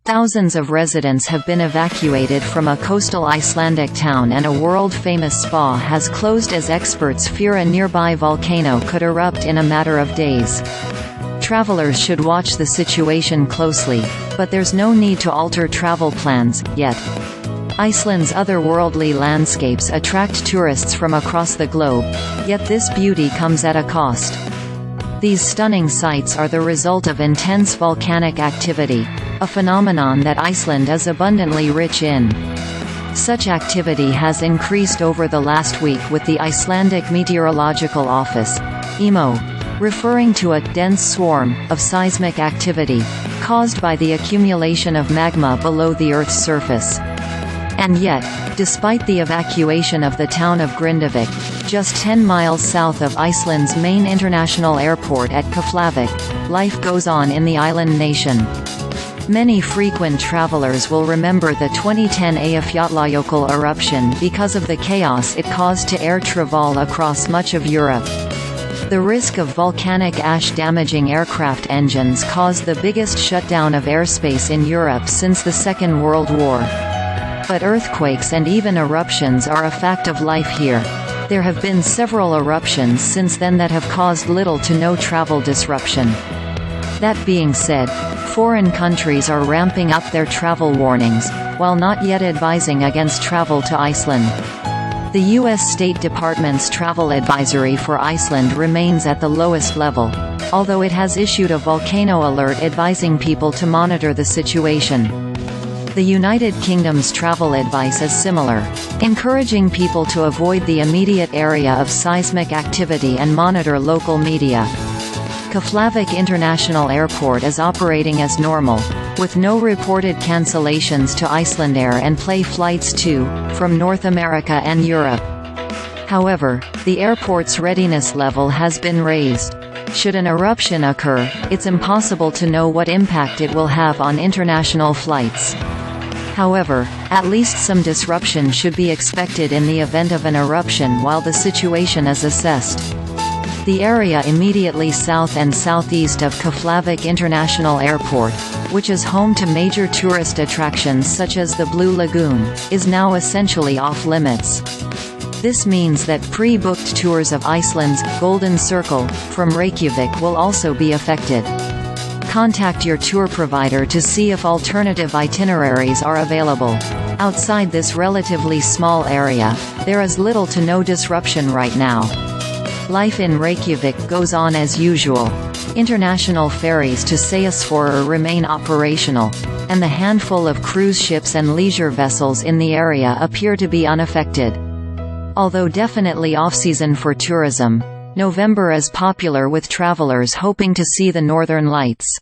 Thousands of residents have been evacuated from a coastal Icelandic town, and a world-famous spa has closed as experts fear a nearby volcano could erupt in a matter of days. Travelers should watch the situation closely, but there's no need to alter travel plans yet. Iceland's otherworldly landscapes attract tourists from across the globe, yet this beauty comes at a cost. These stunning sights are the result of intense volcanic activity, a phenomenon that Iceland is abundantly rich in. Such activity has increased over the last week, with the Icelandic Meteorological Office (EMO) referring to a dense swarm of seismic activity caused by the accumulation of magma below the Earth's surface. And yet, despite the evacuation of the town of Grindavik, just 10 miles south of Iceland's main international airport at Keflavik, life goes on in the island nation. Many frequent travelers will remember the 2010 Eyjafjallajökull eruption because of the chaos it caused to air travel across much of Europe. The risk of volcanic ash damaging aircraft engines caused the biggest shutdown of airspace in Europe since the Second World War. But earthquakes and even eruptions are a fact of life here. There have been several eruptions since then that have caused little to no travel disruption. That being said, foreign countries are ramping up their travel warnings, while not yet advising against travel to Iceland. The U.S. State Department's travel advisory for Iceland remains at the lowest level, although it has issued a volcano alert advising people to monitor the situation. The United Kingdom's travel advice is similar, encouraging people to avoid the immediate area of seismic activity and monitor local media. Keflavik International Airport is operating as normal, with no reported cancellations to Icelandair and PLAY flights to, from North America and Europe. However, the airport's readiness level has been raised. Should an eruption occur, it's impossible to know what impact it will have on international flights. However, at least some disruption should be expected in the event of an eruption while the situation is assessed. The area immediately south and southeast of Keflavik International Airport, which is home to major tourist attractions such as the Blue Lagoon, is now essentially off-limits. This means that pre-booked tours of Iceland's Golden Circle from Reykjavik will also be affected. Contact your tour provider to see if alternative itineraries are available. Outside this relatively small area, there is little to no disruption right now. Life in Reykjavik goes on as usual. International ferries to Seyðisfjörður remain operational, and the handful of cruise ships and leisure vessels in the area appear to be unaffected. Although definitely off-season for tourism, November is popular with travelers hoping to see the northern lights.